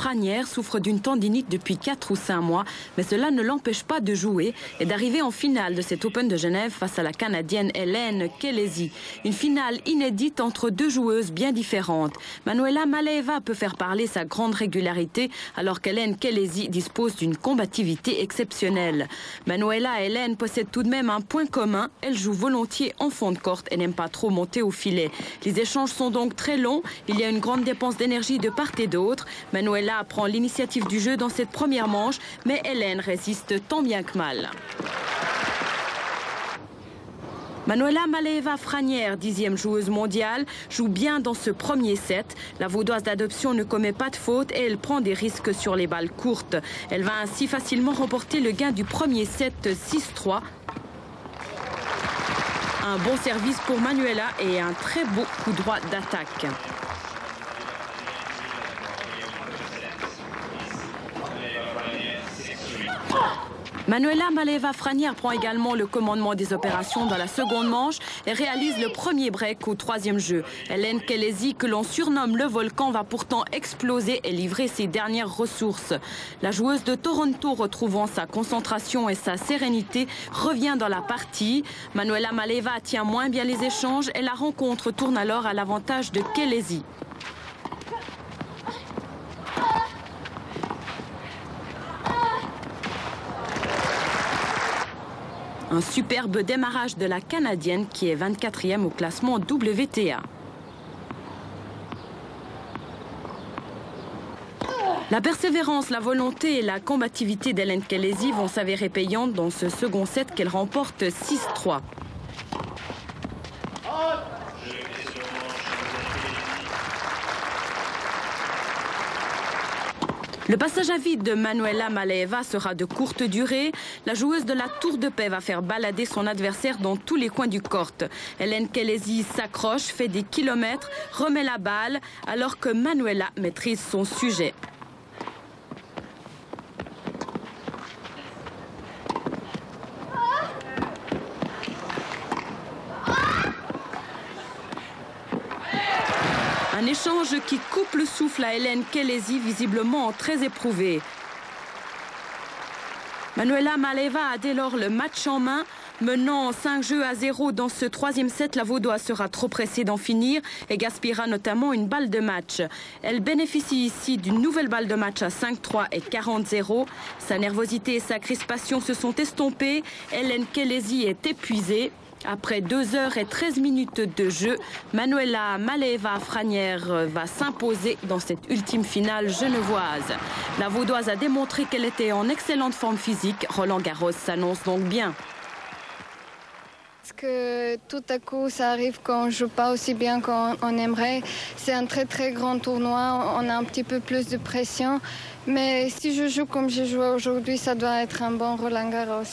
Franière souffre d'une tendinite depuis 4 ou 5 mois, mais cela ne l'empêche pas de jouer et d'arriver en finale de cet Open de Genève face à la Canadienne Hélène Kelesi. Une finale inédite entre deux joueuses bien différentes. Manuela Maleeva peut faire parler sa grande régularité, alors qu'Hélène Kelesi dispose d'une combativité exceptionnelle. Manuela et Hélène possèdent tout de même un point commun, elles jouent volontiers en fond de courte et n'aiment pas trop monter au filet. Les échanges sont donc très longs, il y a une grande dépense d'énergie de part et d'autre. Manuela prend l'initiative du jeu dans cette première manche, mais Hélène résiste tant bien que mal. Manuela Maleeva Franière, 10e joueuse mondiale, joue bien dans ce premier set. La vaudoise d'adoption ne commet pas de faute et elle prend des risques sur les balles courtes. Elle va ainsi facilement remporter le gain du premier set 6-3. Un bon service pour Manuela et un très beau coup droit d'attaque. Manuela Maleeva Franière prend également le commandement des opérations dans la seconde manche et réalise le premier break au 3e jeu. Hélène Kelesi, que l'on surnomme le volcan, va pourtant exploser et livrer ses dernières ressources. La joueuse de Toronto, retrouvant sa concentration et sa sérénité, revient dans la partie. Manuela Maleeva tient moins bien les échanges et la rencontre tourne alors à l'avantage de Kelesi. Un superbe démarrage de la Canadienne qui est 24e au classement WTA. La persévérance, la volonté et la combativité d'Hélène Kelesi vont s'avérer payantes dans ce second set qu'elle remporte 6-3. Le passage à vide de Manuela Maleeva sera de courte durée. La joueuse de la Tour de Paix va faire balader son adversaire dans tous les coins du court. Hélène Kelesi s'accroche, fait des kilomètres, remet la balle, alors que Manuela maîtrise son sujet. Un échange qui coupe le souffle à Hélène Kelesi, visiblement très éprouvée. Manuela Maleeva a dès lors le match en main. Menant 5-0 dans ce 3e set, la vaudoise sera trop pressée d'en finir et gaspillera notamment une balle de match. Elle bénéficie ici d'une nouvelle balle de match à 5-3 et 40-0. Sa nervosité et sa crispation se sont estompées. Hélène Kelesi est épuisée. Après 2 heures et 13 minutes de jeu, Manuela Maleeva Franière va s'imposer dans cette ultime finale genevoise. La vaudoise a démontré qu'elle était en excellente forme physique. Roland Garros s'annonce donc bien. Parce que tout à coup, ça arrive quand on ne joue pas aussi bien qu'on aimerait. C'est un très grand tournoi, on a un petit peu plus de pression. Mais si je joue comme j'ai joué aujourd'hui, ça doit être un bon Roland Garros.